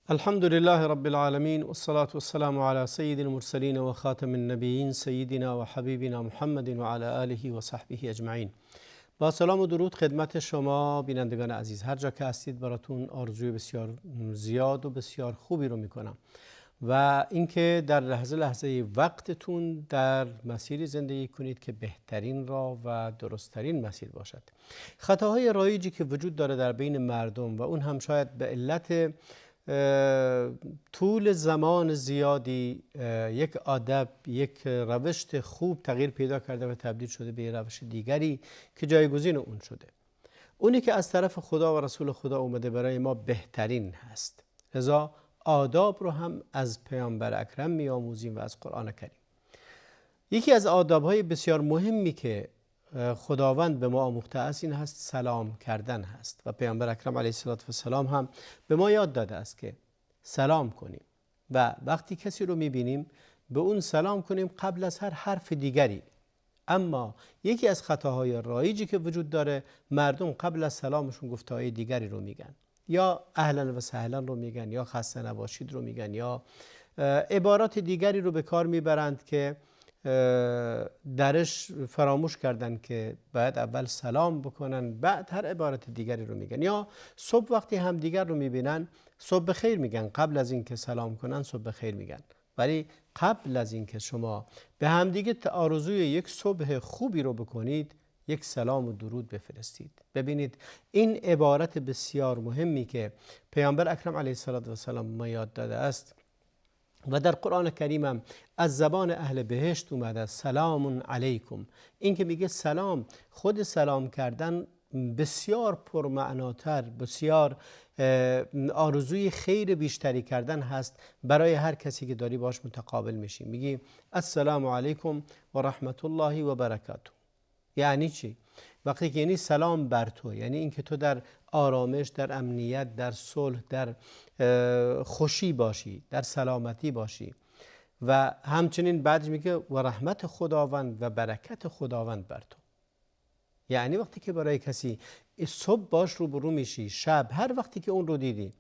الحمد لله رب العالمين والصلاة والسلام على سيد المرسلين وخاتم النبيين سيدنا وحبيبنا محمد وعلى آله و صحبه اجمعین. با سلام و درود خدمت شما بینندگان عزیز، هر جا که هستید براتون آرزوی بسیار زیاد و بسیار خوبی رو میکنم و اینکه در لحظه وقتتون در مسیری زندگی کنید که بهترین راه و درستترین مسیر باشد. خطاهای رایجی که وجود داره در بین مردم و اون هم شاید به علت طول زمان زیادی یک عادت، یک روش خوب تغییر پیدا کرده و تبدیل شده به یک روش دیگری که جایگزین اون شده. اونی که از طرف خدا و رسول خدا اومده برای ما بهترین هست. لذا آداب رو هم از پیامبر اکرم میآموزیم و از قرآن کریم. یکی از آداب‌های بسیار مهمی که خداوند به ما آموخته است این هست سلام کردن هست و پیامبر اکرم علیه السلام هم به ما یاد داده است که سلام کنیم و وقتی کسی رو میبینیم به اون سلام کنیم قبل از هر حرف دیگری. اما یکی از خطاهای رایجی که وجود داره، مردم قبل از سلامشون گفته‌های دیگری رو میگن، یا اهلا و سهلا رو میگن، یا خسته نباشید رو میگن، یا عبارات دیگری رو به کار میبرند که درش فراموش کردن که باید اول سلام بکنن بعد هر عبارت دیگری رو میگن. یا صبح وقتی هم دیگر رو میبینن صبح بخیر میگن، قبل از اینکه سلام کنن صبح بخیر میگن. ولی قبل از اینکه شما به همدیگه آرزوی یک صبح خوبی رو بکنید، یک سلام و درود بفرستید. ببینید این عبارت بسیار مهمی که پیامبر اکرم علیه السلام ما یاد داده است و در قرآن کریم هم از زبان اهل بهشت اومده، سلام علیکم. این که میگه سلام، خود سلام کردن بسیار پرمعناتر، بسیار آرزوی خیر بیشتری کردن هست برای هر کسی که داری باش متقابل میشی. میگی السلام علیکم و رحمت الله و برکاته. یعنی چی؟ وقتی که یعنی سلام بر تو، یعنی اینکه تو در آرامش، در امنیت، در صلح، در خوشی باشی، در سلامتی باشی. و همچنین بعدش میگه و رحمت خداوند و برکت خداوند بر تو. یعنی وقتی که برای کسی صبح باش روبرو میشی، شب، هر وقتی که اون رو دیدی،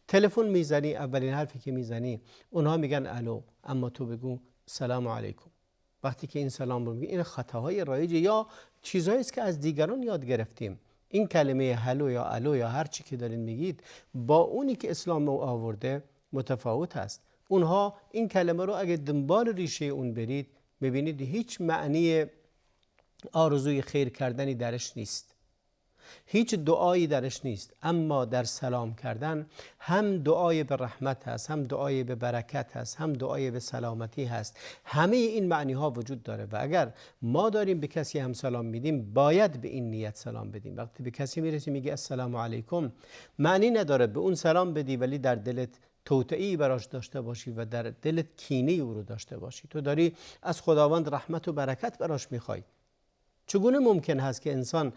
تلفن میزنی، اولین حرفی که میزنی اونها میگن الو، اما تو بگو سلام علیکم. وقتی که این سلام رو میگی، این خطاهای رایج یا چیزهایی است که از دیگران یاد گرفتیم. این کلمه هلو یا الو یا هر چی که دارین میگید با اونی که اسلام آورده متفاوت است. اونها این کلمه رو اگه دنبال ریشه اون برید، ببینید هیچ معنی آرزوی خیر کردنی درش نیست، هیچ دعایی درش نیست. اما در سلام کردن هم دعای به رحمت هست، هم دعای به برکت هست، هم دعای به سلامتی هست. همه این معنی ها وجود داره و اگر ما داریم به کسی هم سلام میدیم باید به این نیت سلام بدیم. وقتی به کسی میرسی میگی السلام علیکم، معنی نداره به اون سلام بدی ولی در دلت توطئه‌ای براش داشته باشی و در دلت کینه او رو داشته باشی. تو داری از خداوند رحمت و برکت براش میخوای. چگونه ممکن هست که انسان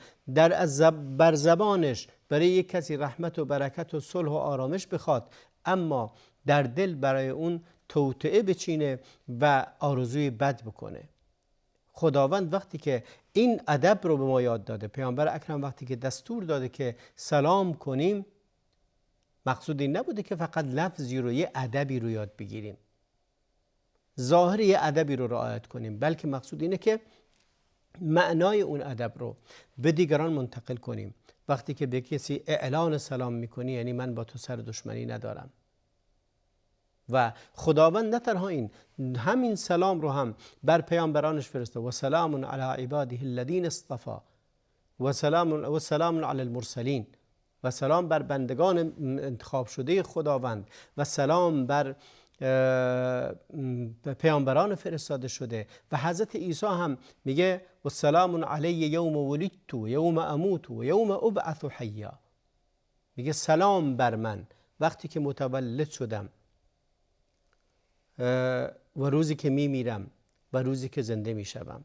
بر زبانش برای یک کسی رحمت و برکت و صلح و آرامش بخواد اما در دل برای اون توطئه بچینه و آرزوی بد بکنه؟ خداوند وقتی که این ادب رو به ما یاد داده، پیامبر اکرم وقتی که دستور داده که سلام کنیم، مقصود این نبوده که فقط لفظی رو، یه ادبی رو یاد بگیریم، ظاهر یه ادبی رو رعایت کنیم، بلکه مقصود اینه که معنای اون ادب رو به دیگران منتقل کنیم. وقتی که به کسی اعلان سلام میکنی یعنی من با تو سر دشمنی ندارم. و خداوند نه تنها همین سلام رو هم بر پیامبرانش فرسته، و سلام علی عباده الذین اصطفى و سلام علی المرسلین، و سلام بر بندگان انتخاب شده خداوند، و سلام بر پیامبران فرستاده شده. و حضرت عیسی هم میگه و سلام علی یوم ولدت و یوم اموت و یوم ابعث حیا. میگه سلام بر من وقتی که متولد شدم و روزی که میمیرم و روزی که زنده میشوم.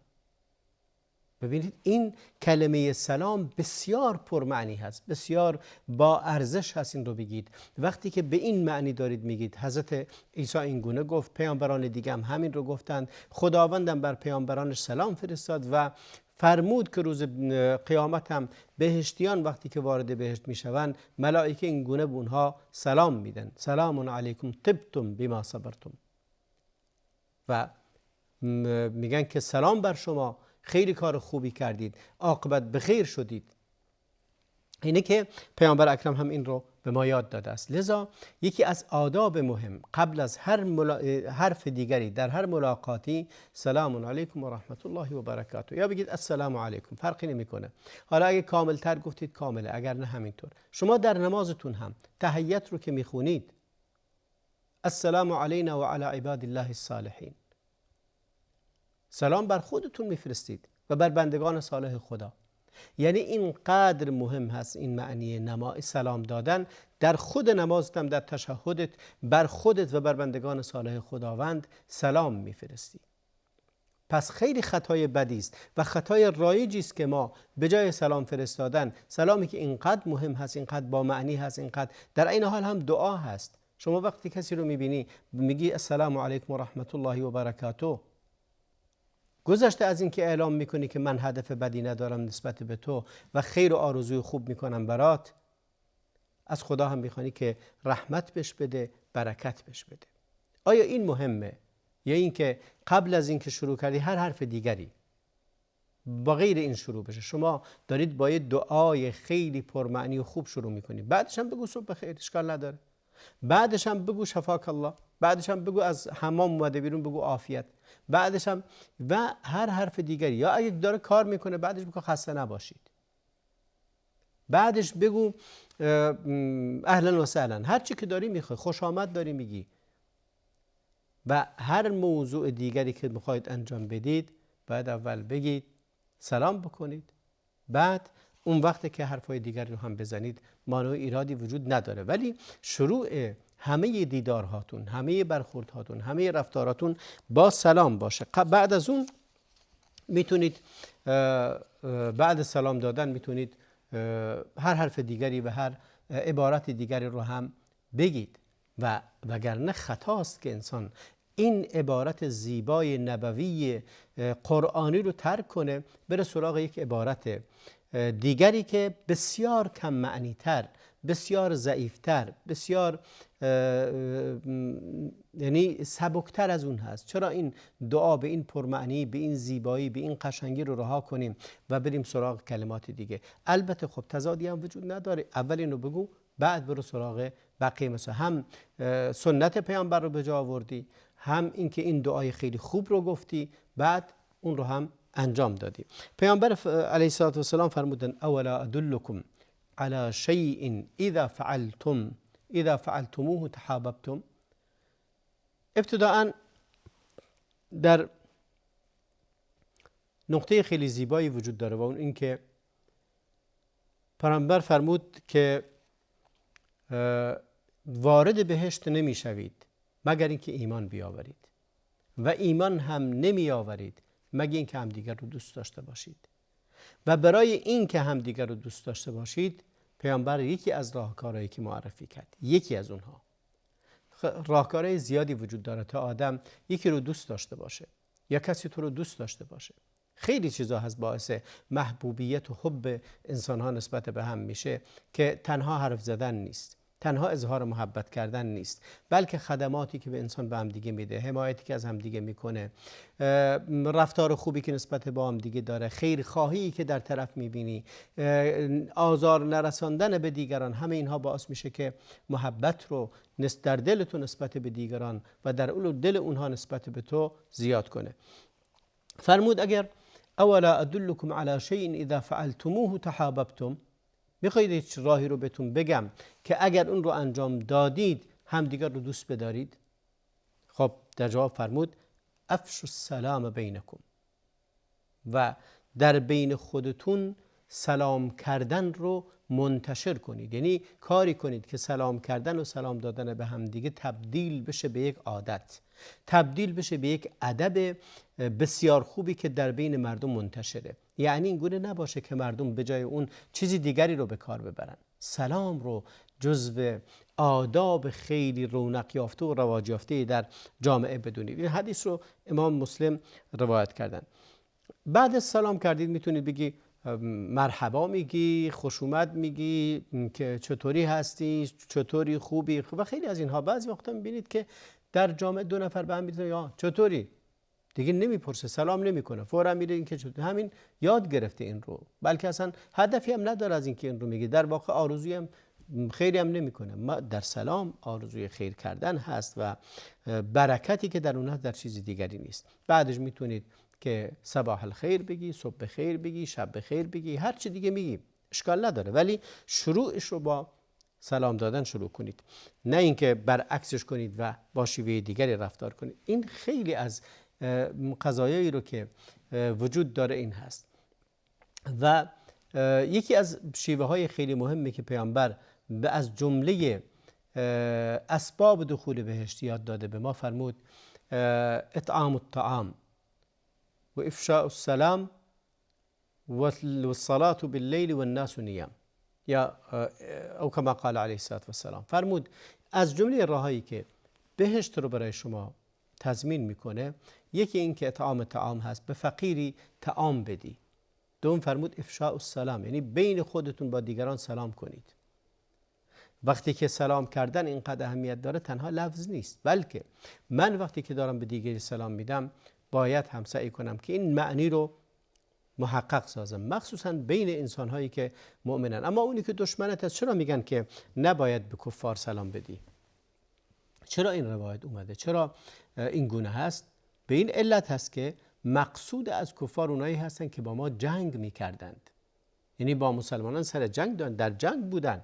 ببینید این کلمه سلام بسیار پرمعنی هست، بسیار با ارزش هست. این رو بگید وقتی که به این معنی دارید میگید. حضرت عیسی این گونه گفت، پیامبران دیگه هم همین رو گفتند، خداوندم بر پیامبرانش سلام فرستاد و فرمود که روز قیامت هم بهشتیان وقتی که وارد بهشت میشوند ملائکه این گونه به اونها سلام میدن، سلام علیکم طبتم بما صبرتم، و میگن که سلام بر شما، خیلی کار خوبی کردید، عاقبت به خیر شدید. اینه که پیامبر اکرم هم این رو به ما یاد داده است. لذا یکی از آداب مهم قبل از هر حرف دیگری در هر ملاقاتی سلام علیکم و رحمت الله و برکاته، یا بگید السلام علیکم، فرقی نمیکنه. حالا اگه کامل تر گفتید کامله، اگر نه همینطور. شما در نمازتون هم تحیت رو که میخونید السلام علینا و علی عباد الله الصالحین، سلام بر خودتون میفرستید و بر بندگان صالح خدا. یعنی اینقدر مهم هست این معنی سلام دادن در خود نمازت هم، در تشهدت بر خودت و بر بندگان صالح خداوند سلام میفرستی. پس خیلی خطای بدی است و خطای رایجی است که ما به جای سلام فرستادن، سلامی که اینقدر مهم هست، اینقدر با معنی هست، اینقدر در این حال هم دعا هست. شما وقتی کسی رو میبینی میگی السلام علیکم و رحمت الله و برکاته، گذشته از این که اعلام میکنی که من هدف بدی ندارم نسبت به تو و خیر و آرزوی خوب میکنم برات، از خدا هم میخوانی که رحمت بهش بده، برکت بهش بده. آیا این مهمه؟ یا این که قبل از این که شروع کردی هر حرف دیگری با غیر این شروع بشه؟ شما دارید با یه دعای خیلی پرمعنی و خوب شروع میکنی، بعدش هم بگو صبح بخیر، اشکال نداره، بعدش هم بگو شفاک الله، بعدش هم بگو از حمام اومده بیرون بگو عافیت، بعدش هم و هر حرف دیگری. یا اگه داره کار میکنه بعدش بگو خسته نباشید، بعدش بگو اهلا و سهلا، هر چی که داری میخوای، خوش آمد داری میگی. و هر موضوع دیگری که میخواید انجام بدید باید اول بگید، سلام بکنید، بعد اون وقت که حرفای دیگری رو هم بزنید مانع ایرادی وجود نداره. ولی شروع همه دیدارهاتون، همه برخوردهاتون، همه رفتاراتون با سلام باشه. بعد از اون میتونید بعد سلام دادن میتونید هر حرف دیگری و هر عبارت دیگری رو هم بگید. و وگرنه خطاست که انسان این عبارت زیبای نبوی قرآنی رو ترک کنه، بره سراغ یک عبارت دیگری که بسیار کم معنی تر، بسیار ضعیفتر، بسیار یعنی سبکتر از اون هست. چرا این دعا به این پرمعنی، به این زیبایی، به این قشنگی رو رها کنیم و بریم سراغ کلمات دیگه؟ البته خب تضادی هم وجود نداره، اول اینو بگو بعد برو سراغ بقیه. مثلا هم سنت پیامبر رو به جا آوردی، هم اینکه این دعای خیلی خوب رو گفتی، بعد اون رو هم انجام دادی. پیامبر علیه السلام فرمودن اولا ادلکم على شیء اذا فعلتموه تحاببتم. ابتداءً در نقطه خیلی زیبایی وجود داره و اون این که پیامبر فرمود که وارد بهشت نمی شوید مگر اینکه ایمان بیاورید و ایمان هم نمی آورید مگر اینکه همدیگر رو دوست داشته باشید. و برای این که همدیگر رو دوست داشته باشید پیامبر یکی از راهکارهایی که معرفی کرد، یکی از اونها، راهکارهای زیادی وجود داره تا آدم یکی رو دوست داشته باشه یا کسی تو رو دوست داشته باشه. خیلی چیزا هست باعث محبوبیت و حب انسان ها نسبت به هم میشه که تنها حرف زدن نیست، تنها اظهار محبت کردن نیست، بلکه خدماتی که به انسان به هم دیگه میده، حمایتی که از هم دیگه میکنه، رفتار خوبی که نسبت به هم دیگه داره، خیرخواهی که در طرف میبینی، آزار نرساندن به دیگران، همه اینها باعث میشه که محبت رو در دل تو نسبت به دیگران و در دل اونها نسبت به تو زیاد کنه. فرمود اگر اولا ادلکم علی شیء اذا فعلتموه تحاببتم، میخواید هیچ راهی رو بهتون بگم که اگر اون رو انجام دادید همدیگر رو دوست بدارید؟ خب در جواب فرمود افشوا السلام بینکم، و در بین خودتون سلام کردن رو منتشر کنید. یعنی کاری کنید که سلام کردن و سلام دادن به همدیگه تبدیل بشه به یک عادت، تبدیل بشه به یک ادب بسیار خوبی که در بین مردم منتشره. یعنی این گونه نباشه که مردم به جای اون چیزی دیگری رو به کار ببرن. سلام رو جزو آداب خیلی رونق یافته و رواج یافته در جامعه بدونید. این حدیث رو امام مسلم روایت کردن. بعد از سلام کردید میتونید بگی مرحبا، میگی خوش اومد، میگی که چطوری هستی، چطوری، خوبی و خیلی از اینها. بعضی وقتا میبینید که در جامعه دو نفر به هم میگن یا چطوری، دیگه نمیپرسه، سلام نمیکنه، فورا میره این که چطور. همین یاد گرفته این رو، بلکه اصلا هدفی هم نداره از اینکه این رو میگه، در واقع آرزوی هم خیری هم نمیکنه. ما در سلام آرزوی خیر کردن هست و برکتی که در اون هست در چیزی دیگری نیست. بعدش میتونید که صباح الخیر بگی، صبح بخیر بگی، شب بخیر بگی، هر چی دیگه میگی اشکال نداره، ولی شروعش رو با سلام دادن شروع کنید، نه اینکه برعکسش کنید و با شیوه دیگری رفتار کنید. این خیلی از قضایایی رو که وجود داره این هست. و یکی از شیوه های خیلی مهمی که پیامبر از جمله اسباب دخول بهشت یاد داده به ما فرمود اطعام الطعام و افشاء السلام و الصلاة باللیل و الناس نیام، یا او کما قال علیه الصلاة والسلام. فرمود از جمله راهایی که بهشت رو برای شما تضمین میکنه یکی این که اطعام طعام هست، به فقیری طعام بدی. دوم فرمود افشاء السلام، یعنی بین خودتون با دیگران سلام کنید. وقتی که سلام کردن اینقدر اهمیت داره تنها لفظ نیست، بلکه من وقتی که دارم به دیگری سلام میدم باید هم سعی کنم که این معنی رو محقق سازم، مخصوصا بین انسان‌هایی که مؤمنن. اما اونی که دشمنت هست چرا میگن که نباید به کفار سلام بدی؟ چرا این روایت اومده؟ چرا این گونه هست؟ به این علت هست که مقصود از کفار اونایی هستن که با ما جنگ میکردند، یعنی با مسلمانان سر جنگ دارن، در جنگ بودن.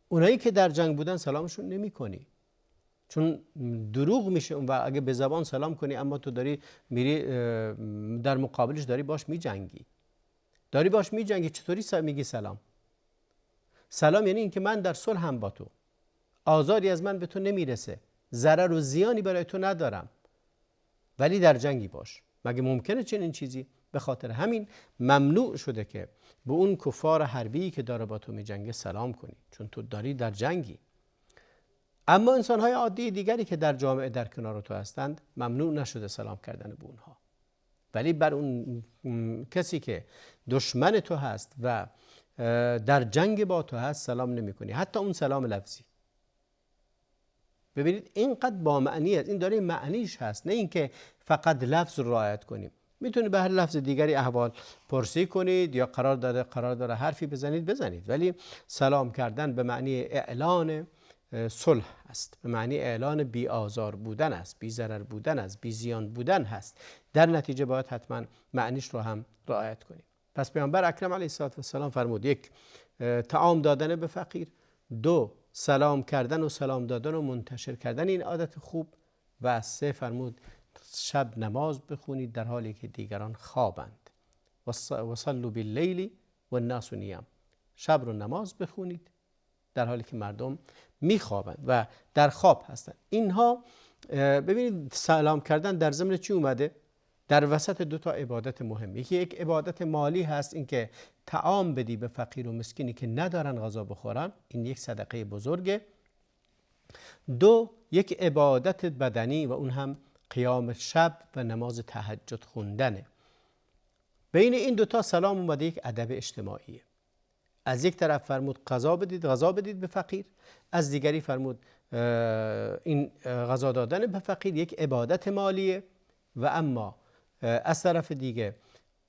اونایی که در جنگ بودن سلامشون نمی کنی، چون دروغ میشه اون. و اگه به زبان سلام کنی اما تو داری میری در مقابلش داری باش میجنگی، چطوری میگی سلام؟ سلام یعنی اینکه من در صلحم با تو، آزاری از من به تو نمیرسه، ضرر و زیانی برای تو ندارم، ولی در جنگی باش. مگه ممکنه چنین چیزی؟ به خاطر همین ممنوع شده که به اون کفار حربی که داره با تو میجنگه سلام کنی، چون تو داری در جنگی. اما انسان‌های عادی دیگری که در جامعه در کنار تو هستند ممنوع نشده سلام کردن به اونها، ولی بر اون کسی که دشمن تو هست و در جنگ با تو هست سلام نمی کنی، حتی اون سلام لفظی. ببینید اینقدر با معنی است، این داره معنیش هست، نه اینکه فقط لفظ رو رعایت کنیم. میتونید به هر لفظ دیگری احوال پرسی کنید یا قرار داره حرفی بزنید، ولی سلام کردن به معنی اعلان صلح است، به معنی اعلان بی آزار بودن است، بی ضرر بودن است، بی زیان بودن هست. در نتیجه باید حتما معنیش رو هم رعایت کنیم. پس پیامبر اکرم علیه السلام فرمود: یک، طعام دادن به فقیر. دو، سلام کردن و سلام دادن و منتشر کردن این عادت خوب. و سه، فرمود شب نماز بخونید در حالی که دیگران خوابند. و صلوا باللیل و الناس نیام. شب رو نماز بخونید در حالی که مردم میخوابند و در خواب هستند. اینها ببینید سلام کردن در ضمن چی اومده؟ در وسط دو تا عبادت مهم. یکی یک عبادت مالی هست، این که طعام بدی به فقیر و مسکینی که ندارن غذا بخورن، این یک صدقه بزرگه. دو، یک عبادت بدنی و اون هم قیام شب و نماز تهجد خوندنه. بین این دوتا سلام اومده یک ادب اجتماعیه. از یک طرف فرمود غذا بدید به فقیر، از دیگری فرمود این غذا دادن به فقیر یک عبادت مالیه. و اما از طرف دیگه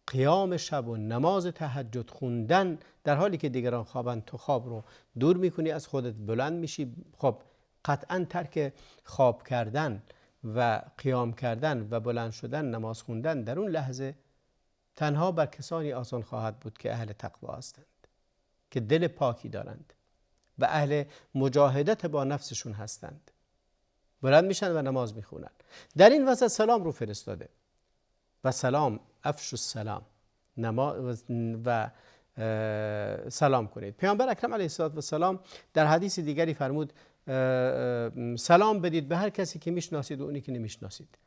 قیام شب و نماز تهجد خوندن در حالی که دیگران خوابن، تو خواب رو دور میکنی از خودت، بلند میشی. خب قطعا ترک خواب کردن و قیام کردن و بلند شدن، نماز خوندن در اون لحظه تنها بر کسانی آسان خواهد بود که اهل تقوا هستند، که دل پاکی دارند و اهل مجاهدت با نفسشون هستند. بلند میشن و نماز میخونن. در این وسط سلام رو فرستاده و سلام افشوا السلام و سلام کنید. پیامبر اکرم علیه السلام در حدیث دیگری فرمود سلام بدید به هر کسی که میشناسید و اونی که نمیشناسید.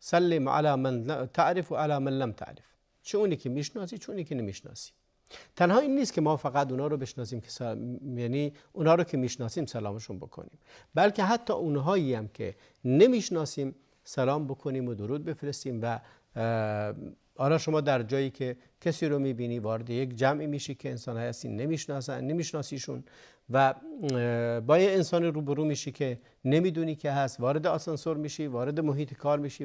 سلم علی من تعرف و علی من لم تعرف، چه اونی که میشناسی چه اونی که نمیشناسی. تنها این نیست که ما فقط اونا رو بشناسیم که یعنی اونا رو که میشناسیم سلامشون بکنیم، بلکه حتی اونهایی هم که نمیشناسیم سلام بکنیم و درود بفرستیم. و حالا شما در جایی که کسی رو میبینی وارد یک جمعی میشی که انسان‌های هستی نمیشناسیشون و با یه انسان روبرو میشی که نمیدونی که هست، وارد آسانسور میشی، وارد محیط کار میشی،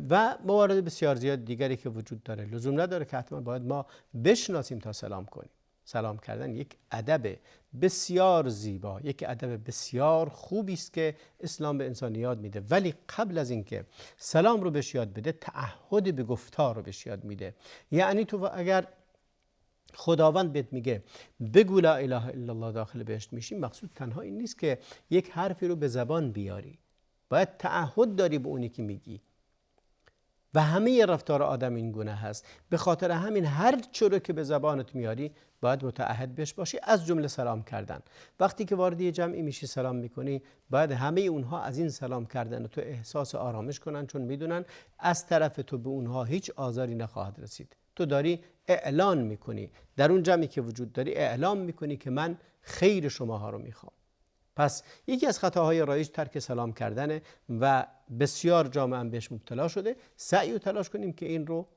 و موارد بسیار زیاد دیگری که وجود داره. لزوم نداره که حتما باید ما بشناسیم تا سلام کنیم. سلام کردن یک ادب بسیار زیبا، یک ادب بسیار خوبی است که اسلام به انسان یاد میده. ولی قبل از اینکه سلام رو بهش یاد بده، تعهد به گفتار رو بهش یاد میده. یعنی تو اگر خداوند بهت میگه بگو لا اله الا الله داخل بهشت میشی، مقصود تنها این نیست که یک حرفی رو به زبان بیاری، باید تعهد داری به اونی که میگی. و همه رفتار آدم این گونه هست. به خاطر همین هر چیزی که به زبانت میاری باید متعهد بهش باشی، از جمله سلام کردن. وقتی که وارد یه جمعی میشی سلام میکنی، باید همه اونها از این سلام کردن تو احساس آرامش کنن، چون میدونن از طرف تو به اونها هیچ آزاری نخواهد رسید. تو داری اعلان میکنی، در اون جمعی که وجود داری اعلام میکنی که من خیر شماها رو میخوام. پس یکی از خطاهای رایج ترک سلام کردنه و بسیار جامعه هم بهش مبتلا شده. سعی و تلاش کنیم که این رو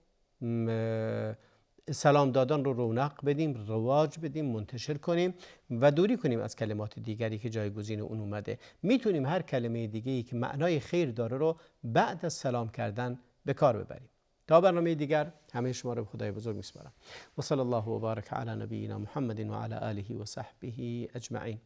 سلام دادن رو رونق بدیم، رواج بدیم، منتشر کنیم و دوری کنیم از کلمات دیگری که جایگزین اون اومده. میتونیم هر کلمه دیگه‌ای که معنای خیر داره رو بعد از سلام کردن به کار ببریم. تا برنامه دیگر همه شما رو به خدای بزرگ میسپارم. و صلی الله و بارک علی نبینا محمد و علی آله و صحبه اجمعین.